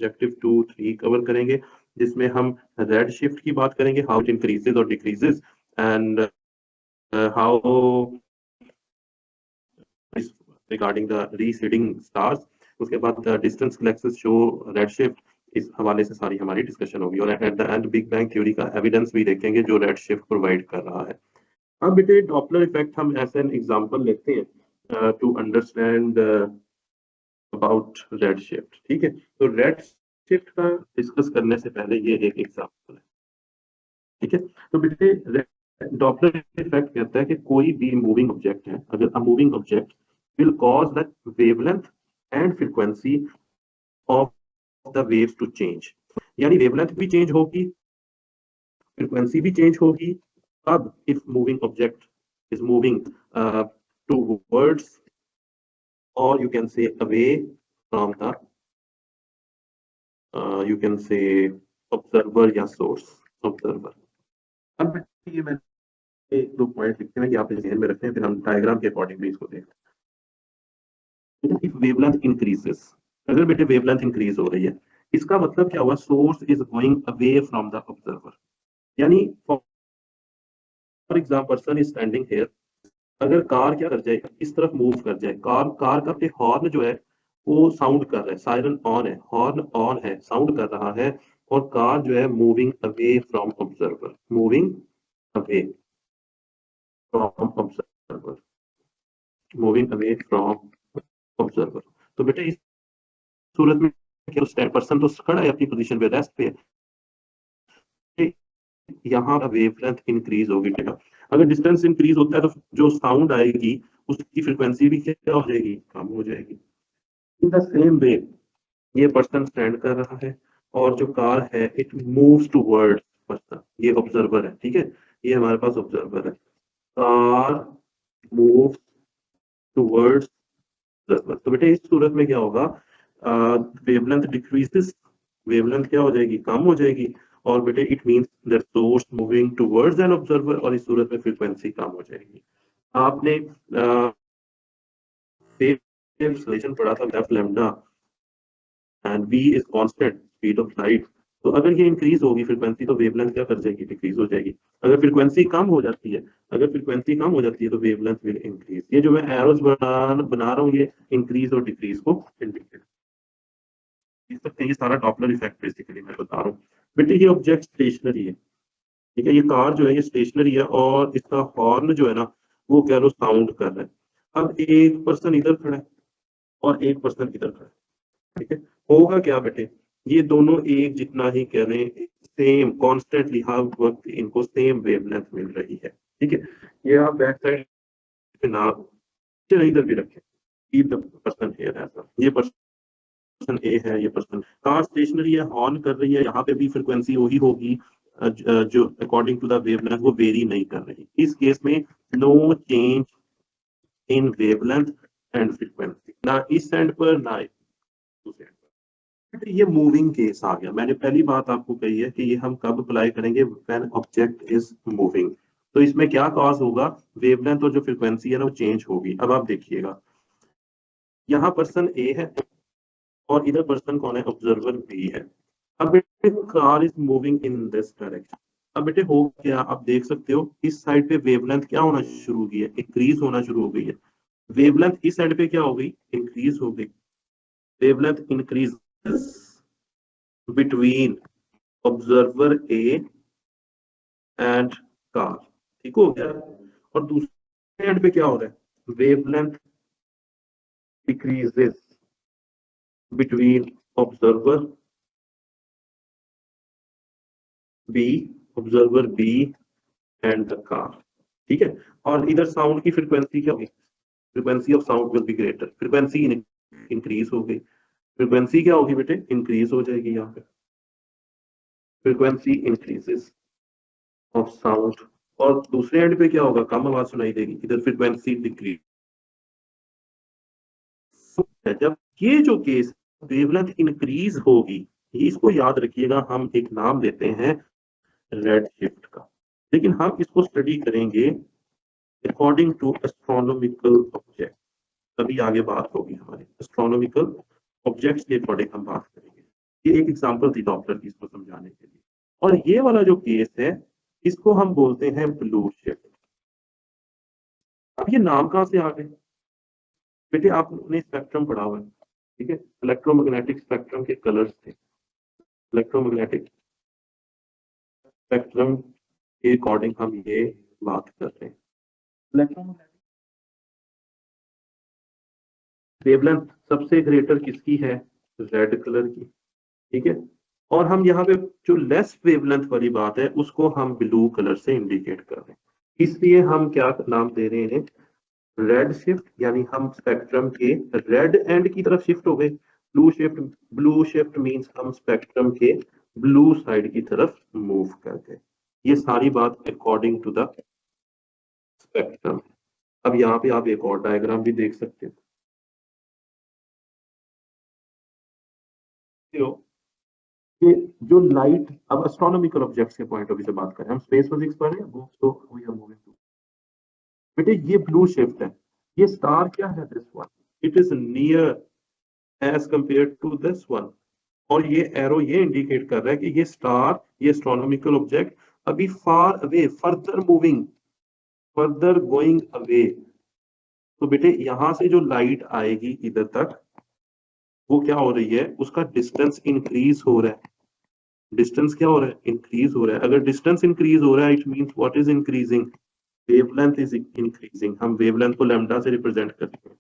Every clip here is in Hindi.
ऑब्जेक्टिव 2-3 कवर करेंगे, जिसमें हम रेड शिफ्ट की बात करेंगे, हाउ इट इंक्रीजेज और decreases, and how regarding the receding stars. उसके बाद distance galaxies show red shift, इस हवाले से सारी हमारी डिस्कशन होगी। और at the end big bang theory का एविडेंस भी देखेंगे जो रेड शिफ्ट प्रोवाइड कर रहा है। अब बेटे डॉपलर इफेक्ट हम एज एन एग्जांपल लेते हैं to understand about red shift. ठीक है, तो रेड शिफ्ट का डिस्कस करने से पहले ये एक एग्जांपल है। ठीक है, तो बेटे डॉपलर इफेक्ट कहता है कि कोई भी मूविंग ऑब्जेक्ट है, अगर a moving object will cause the wavelength and frequency of the waves to change, यानी वेवलेंथ भी चेंज होगी, फ्रीक्वेंसी भी चेंज होगी। अब if moving object is moving towards or you can say away from the you can say observer या source observer। अब ये मैंने दो पॉइंट लिखे हैं, ये आप ध्यान में रखें, फिर हम डायग्राम के अकॉर्डिंग भी इसको देखते हैं। इफ वेवलेंथ इंक्रीजेस, अगर बेटे वेवलेंथ इंक्रीज हो रही है, इसका मतलब क्या हुआ, source is going away from the observer, यानी for example person is standing here, अगर कार क्या कर जाए, इस तरफ मूव कर जाए, कार कार का हॉर्न जो है वो साउंड कर रहा है, सायरन ऑन है, हॉर्न ऑन है, साउंड कर रहा है, और कार जो है moving away from observer, moving away from observer, moving away from observer. तो बेटे इस सूरत में क्या, पर्सन तो खड़ा है अपनी पोजीशन पे, रेस्ट पे है, यहाँ वेवलेंथ इंक्रीज होगी। अगर डिस्टेंस इंक्रीज होता है तो जो साउंड आएगी उसकी फ्रीक्वेंसी भी क्या हो जाएगी, कम हो जाएगी। इन द सेम वे ये पर्सन स्टैंड कर रहा है और जो कार है इट मूव्स टूवर्ड्स पर्सन, ये ऑब्जर्वर है। ठीक है, ये हमारे पास ऑब्जर्वर है, कार मूव्स टूवर्ड्स ऑब्जर्वर। तो बेटे इस सूरत में क्या होगा, वेवलेंथ डिक्रीजेस, वेवलेंथ क्या हो जाएगी, कम हो जाएगी, और बेटे it means that source moving towards an observer, और इस सूरत में फ्रीक्वेंसी कम हो जाएगी। आपने रिलेशन पढ़ा था, F lambda and v is constant speed of light. तो अगर ये इंक्रीज होगी फ्रीक्वेंसी तो वेवलेंथ क्या कर जाएगी, डिक्रीज हो जाएगी। अगर फ्रीक्वेंसी कम हो जाती है, अगर फ्रीक्वेंसी कम हो जाती है तो वेवलेंथ विल इंक्रीज। ये जो मैं एरोस बना रहा हूँ ये इंक्रीज और डिक्रीज को इंडिकेट देख सकते हैं। ये सारा डॉपलर इफेक्ट बेसिकली मैं बता रहा हूँ। बेटे ये ऑब्जेक्ट स्टेशनरी है, ठीक है, ये कार जो है ये स्टेशनरी है, और इसका हॉर्न जो है ना वो कह लो साउंड कर रहा है। अब एक पर्सन इधर खड़ा है और एक पर्सन इधर खड़ा है, ठीक है, होगा क्या बेटे, ये दोनों एक जितना ही कह रहे हैं, सेम कॉन्स्टेंटली हर वक्त इनको सेम वेवलेंथ मिल रही है। ठीक है, ये आप बैक साइड पे ना इधर भी रखें, कीप द पर्सन हियर ऐसा, ये पर्सन ए है, ये पर्सन, कार स्टेशनरी है, हॉर्न कर रही है, यहाँ पे भी फ्रीक्वेंसी वही होगी जो अकॉर्डिंग टू द वेवलेंथ वो वेरी नहीं कर रही। इस केस में no change in wavelength and frequency, ना इस एंड पर ना दूसरे एंड पर। ये मूविंग केस आ गया। मैंने पहली बात आपको कही है कि ये हम कब अप्लाई करेंगे, व्हेन ऑब्जेक्ट इज मूविंग। तो इसमें क्या कॉज होगा, वेवलेंथ और जो फ्रीक्वेंसी है ना वो चेंज होगी। अब आप देखिएगा, यहाँ पर्सन ए है और इधर पर्सन कौन है, ऑब्जर्वर बी है। अब बेटे car is moving in this direction. अब बेटे हो क्या, आप देख सकते हो इस साइड पे वेवलेंथ क्या होना शुरू हो गई है, इंक्रीज होना शुरू हो गई है। वेवलेंथ इस साइड पे क्या हो गई, इंक्रीज हो गई। Wavelength increase between observer A and car, ठीक हो गया। और दूसरे एंड पे क्या हो रहा है, wavelength decreases between observer B, observer B and the car. ठीक है, और इधर साउंड की फ्रीक्वेंसी क्या होगी, frequency of sound will be greater, frequency increase हो गई। फ्रीक्वेंसी क्या होगी बेटे, इंक्रीज हो जाएगी। यहाँ पे फ्रीक्वेंसी इंक्रीजेस ऑफ साउंड, और दूसरे एंड पे क्या होगा, कम आवाज सुनाई देगी, इधर फ्रीक्वेंसी डिक्रीज है। जब ये जो केस वेवलेंथ इंक्रीज होगी, ये इसको याद रखिएगा, हम एक नाम देते हैं रेड शिफ्ट का, लेकिन हम इसको स्टडी करेंगे अकॉर्डिंग टू एस्ट्रोनॉमिकल ऑब्जेक्ट। तभी आगे बात होगी हमारी, एस्ट्रोनॉमिकल ऑब्जेक्ट्स के अकॉर्डिंग हम बात करेंगे। ये एक एग्जांपल थी डॉपलर की इसको समझाने के लिए। और ये वाला जो केस है इसको हम बोलते हैं ब्लू शिफ्ट। अब ये नाम कहाँ से आ गए? बेटे आपने स्पेक्ट्रम पढ़ा हुआ है, ठीक है, इलेक्ट्रोमैग्नेटिक स्पेक्ट्रम के कलर्स थे। इलेक्ट्रोमैग्नेटिक स्पेक्ट्रम के अकॉर्डिंग हम ये बात कर रहे हैं। इलेक्ट्रोमैग्नेटिक वेवलेंथ सबसे ग्रेटर किसकी है? रेड कलर की, ठीक है। और हम यहाँ पे जो लेस वेवलेंथ वाली बात है उसको हम ब्लू कलर से इंडिकेट कर रहे हैं। इसलिए हम क्या नाम दे रहे हैं? रेड शिफ्ट, यानी हम स्पेक्ट्रम के रेड एंड की तरफ शिफ्ट हो गए। ब्लू शिफ्ट मींस हम स्पेक्ट्रम के ब्लू साइड की तरफ मूव कर गए। ये सारी बात अकॉर्डिंग टू द स्पेक्ट्रम। अब यहाँ पे आप एक और डायग्राम भी देख सकते हो। ये जो लाइट, अब एस्ट्रोनॉमिकल ऑब्जेक्ट्स के पॉइंट ऑफ व्यू से बात करें, हम स्पेस फिजिक्स पढ़ रहे हैं, बुक्स तो वी आर मूविंग टू। बेटे ये ब्लू शिफ्ट है, ये स्टार क्या है? This one, it is near as compare to this one. और ये एरो ये इंडिकेट कर रहा है कि ये स्टार, ये एस्ट्रोनॉमिकल ऑब्जेक्ट अभी far away, further moving, further going away. तो बेटे यहां से जो लाइट आएगी इधर तक, वो क्या हो रही है? उसका डिस्टेंस इंक्रीज हो रहा है। डिस्टेंस क्या हो रहा है? इंक्रीज हो रहा है। अगर डिस्टेंस इंक्रीज हो रहा है, it means what is increasing? Wavelength is increasing. हम वेवलेंथ को लैम्डा से रिप्रेजेंट करते हैं।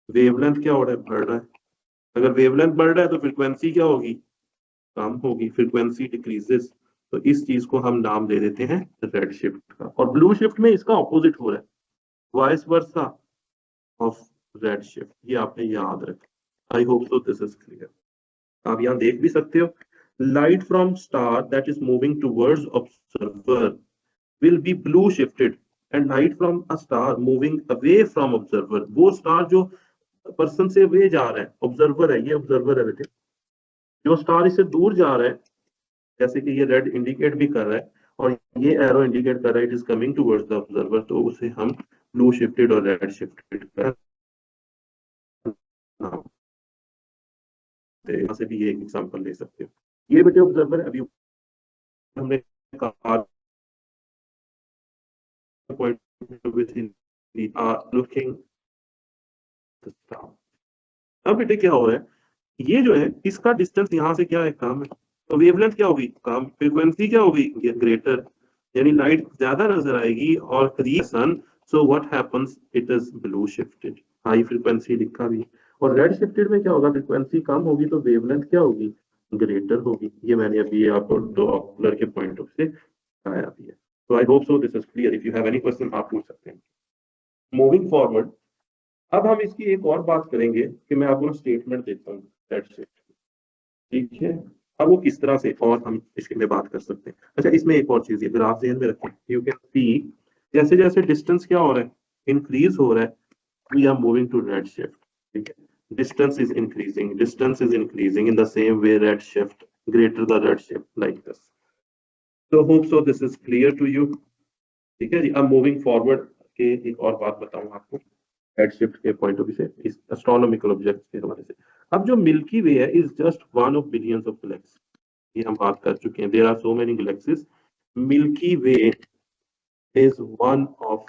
वेवलेंथ क्या हो रहा है? बढ़ रहा है। अगर वेवलेंथ बढ़ रहा है तो फ्रीक्वेंसी क्या होगी? कम होगी, फ्रीक्वेंसी डिक्रीजेस। तो इस चीज को हम नाम दे देते हैं रेड शिफ्ट का। और ब्लू शिफ्ट में इसका ऑपोजिट हो रहा है, vice versa of red shift. ये आपने याद रखा। I hope so this is clear. आप यहाँ देख भी सकते हो, light from star that is moving towards observer will be blue shifted, and light from a star moving away from observer, वो स्टार जो पर्सन से वे जा रहा है, ऑब्जर्वर है, ये ऑब्जर्वर है बेटे, जो स्टार इससे दूर जा रहा है, जैसे कि ये रेड इंडिकेट भी कर रहा है और ये एरो इंडिकेट कर रहा है it is coming towards the observer, तो उसे हम ब्लू शिफ्टेड और रेड शिफ्टेड का नाम देते हैं। यहाँ से भी ये एक एग्जांपल ले सकते हो। ये बेटे ऑब्जर्वर है, अभी हमने कहा पॉइंट लुकिंग अब बेटे क्या हो रहा है? ये जो है इसका डिस्टेंस यहाँ से क्या है? कम है, तो वेवलेंथ क्या होगी? कम, फ्रीक्वेंसी क्या होगी? ग्रेटर, यानी लाइट ज्यादा नजर आएगी और करीब sun. So what happens? It is blue shifted, high frequency लिखा भी। और रेड शिफ्टेड में क्या होगा? फ्रीक्वेंसी कम होगी तो वेवलेंथ क्या होगी? ग्रेटर होगी। ये मैंने अभी आपको डॉपलर के पॉइंट ऑफ से बताया भी है। तो I hope so this is clear. If you have any question आप पूछ सकते हैं। मूविंग फॉरवर्ड, अब हम इसकी एक और बात करेंगे कि मैं आपको स्टेटमेंट देता हूँ, दैट्स इट, ठीक है। अब वो किस तरह से और हम इसके में बात कर सकते हैं। अच्छा, इसमें एक और चीज है, ग्राफ ध्यान में रखें। यू कैन सी जैसे जैसे डिस्टेंस क्या हो रहा है? इंक्रीज हो रहा है। We are moving to red shift, ठीक है। Distance is increasing in the same way red shift, greater the red shift, like this. तो hope so this is clear to you, ठीक है जी। अब मूविंग फॉरवर्ड के एक और बात बताऊं आपको, हेड शिफ्ट के पॉइंट ऑफ व्यू से, इस एस्ट्रोनॉमिकल ऑब्जेक्ट के हवाले से। अब जो मिल्की वे है is just one of billions of galaxy, ये हम बात कर चुके हैं। There are so many galaxies, Milky Way is one of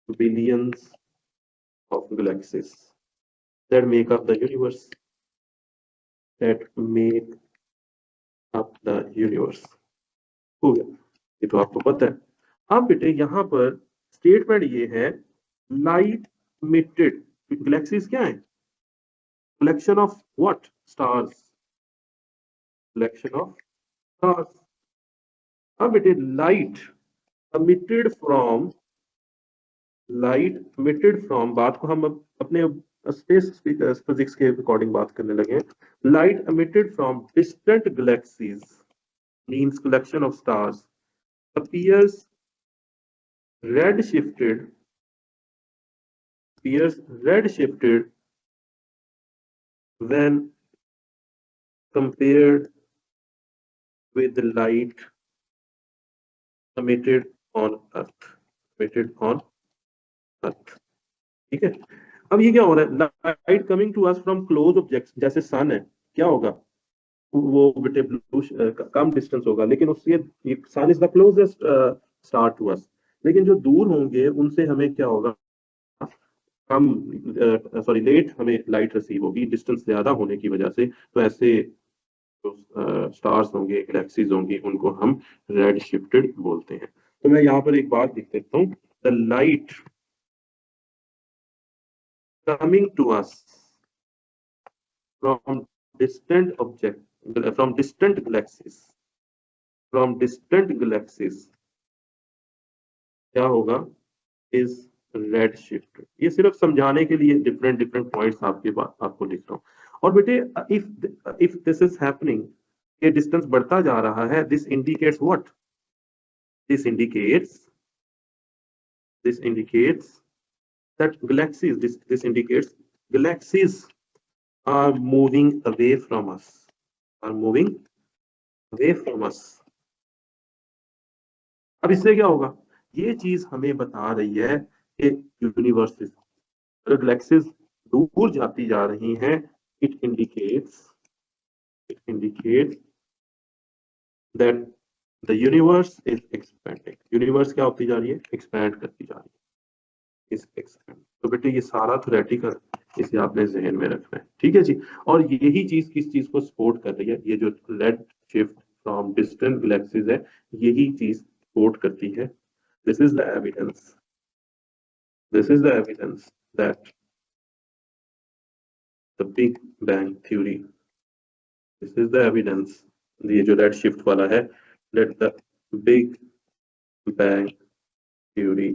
billions of galaxies that make up the universe, that make up the universe. हो गया, ये तो आपको पता है। अब बेटे यहाँ पर स्टेटमेंट ये है, लाइट इमिटेड, गैलेक्सीज क्या है? collection of what? Stars, collection of stars. अब बेटे लाइट emitted from बात को हम अब अपने स्पेस फिजिक्स के अकॉर्डिंग बात करने लगे हैं। Light emitted from distant galaxies means collection of stars appears redshifted redshifted when compared with the light emitted on earth, ठीक है। अब ये क्या हो रहा है? Light coming to us from close objects, जैसे सन है, क्या होगा? वो बेटे ब्लू कम डिस्टेंस होगा, लेकिन उससे sun is the closest star to us, लेकिन जो दूर होंगे उनसे हमें क्या होगा, कम, सॉरी लेट हमें लाइट रिसीव होगी डिस्टेंस ज्यादा होने की वजह से। तो ऐसे जो स्टार्स होंगे, गैलेक्सीज होंगी, उनको हम रेड शिफ्टेड बोलते हैं। तो मैं यहाँ पर एक बात लिख देता हूँ, the light coming to us from distant object, from distant galaxies, from distant galaxies क्या होगा, इज रेड शिफ्ट। ये सिर्फ समझाने के लिए डिफरेंट डिफरेंट पॉइंट्स आपके पास आपको लिख रहा हूँ। और बेटे इफ दिस इज हैपनिंग, ये डिस्टेंस बढ़ता जा रहा है, this indicates what, this indicates, this indicates that galaxies, this indicates galaxies are moving away from us, are moving away from us। अब इससे क्या होगा, ये चीज हमें बता रही है कि यूनिवर्स, अगर गैलेक्सीज दूर जाती जा रही हैं, it indicates, it indicates that the universe is expanding. Universe क्या होती जा रही है, एक्सपैंड करती जा रही है, इज एक्सपेंड। तो बेटे ये सारा थ्योरेटिकल, इसे आपने जहन में रखना है, ठीक है जी। और यही चीज किस चीज को सपोर्ट कर रही है, ये जो red shift from distant galaxies है, यही चीज सपोर्ट करती है। This is the evidence, this is the evidence that the big bang theory, this is the evidence, ये जो रेड शिफ्ट वाला है, let the big bang theory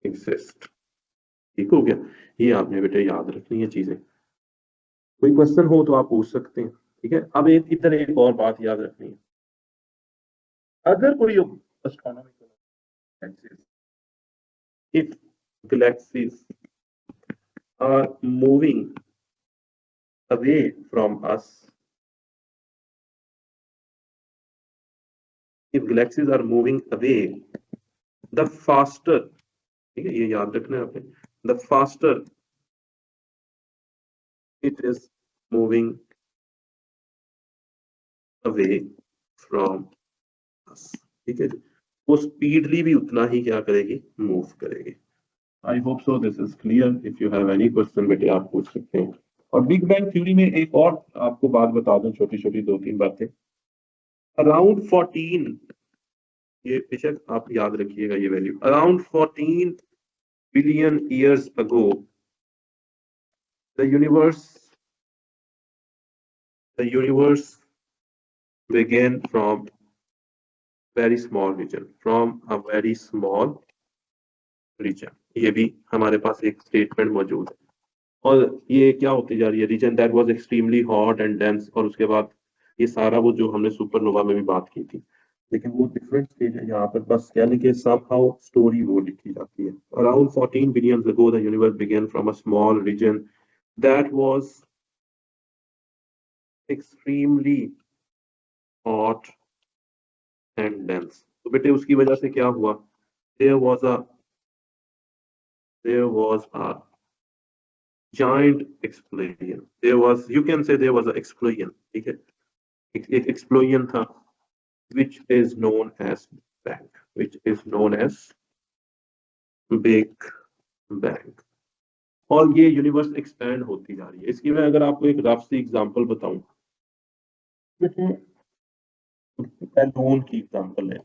exist. ठीक हो गया, ये आपने बेटे याद रखनी है चीजें। कोई क्वेश्चन हो तो आप पूछ सकते हैं, ठीक है। अब एक इधर एक और बात याद रखनी है, अगर कोई astronomical axis, if galaxies are moving away from us, if galaxies are moving away, the faster, ठीक है, ये याद रखना है आपने, the faster it is moving away from us, ठीक है जी, वो स्पीडली भी उतना ही क्या करेगी, मूव करेगी। I hope so this is clear. If you have any question बेटे आप पूछ सकते हैं। और बिग बैंग थ्योरी में एक और आपको बात बता दूं, छोटी छोटी दो तीन बातें। अराउंड 14, ये बेशक आप याद रखिएगा ये value, around 14 billion years ago the universe, the universe began from very small region, from a very small region। ये भी हमारे पास एक स्टेटमेंट मौजूद है। और ये क्या होती जा रही है, region that was extremely hot and dense, और उसके बाद ये सारा वो जो हमने सुपरनोवा में भी बात की थी, लेकिन वो डिफरेंट स्टेज है यहाँ पर, बस यानी कि समहाउ स्टोरी वो लिखी जाती है। Around 14 billion ago the universe began from a small region that was extremely hot and dense. तो बेटे उसकी वजह से क्या हुआ, there was a, there was a giant explosion, there was, you can say there was an explosion, ठीक है, एक explosion था, which is known as bang, which is known as big bang। और ये यूनिवर्स एक्सपैंड होती जा रही है। इसकी मैं अगर आपको एक रफ सी एग्जांपल बताऊं, बेटे बैलून की एग्जांपल है,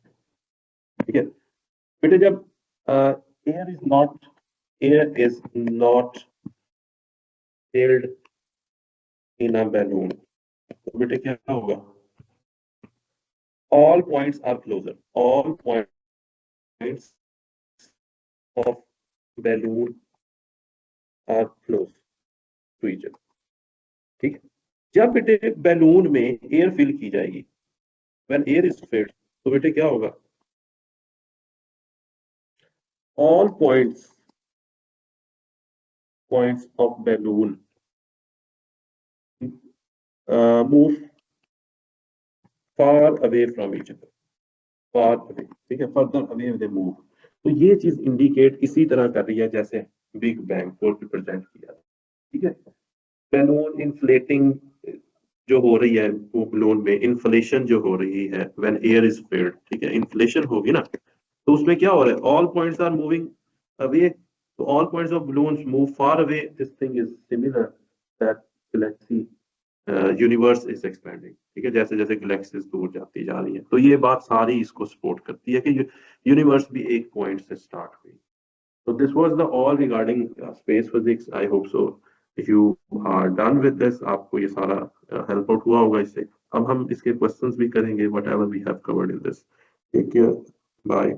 ठीक है। बेटे जब air is not, air is not filled in a balloon, तो बेटे क्या होगा, all points are closer, all points of balloon are close to each other, ठीक है। जब बेटे बैलून में एयर फिल की जाएगी, when air is filled, तो बेटे क्या होगा, all points of balloon move far away from each other, far away, ठीक है, further away they move। तो ये चीज इंडिकेट इसी तरह कर रही है जैसे बिग बैंग को रिप्रेजेंट किया, ठीक है। बैलून इन्फ्लेटिंग जो हो रही है वो बलून में इन्फ्लेशन जो हो रही है व्हेन एयर इज फिल्ड, ठीक है, इन्फ्लेशन होगी ना, तो उसमें क्या हो रहा है, all points are moving away, तो all points of balloons move far away, this thing is similar that galaxy universe is expanding, ठीक है, जैसे जैसे गैलेक्सीज दूर जाती जा रही है, तो ये बात सारी इसको सपोर्ट करती है कि यूनिवर्स भी एक पॉइंट से स्टार्ट हुई। So this was the all regarding space physics. I hope so. If you are done with this, आपको ये सारा help out हुआ होगा इससे। अब हम इसके questions भी करेंगे whatever we have covered in this. Take care. Bye.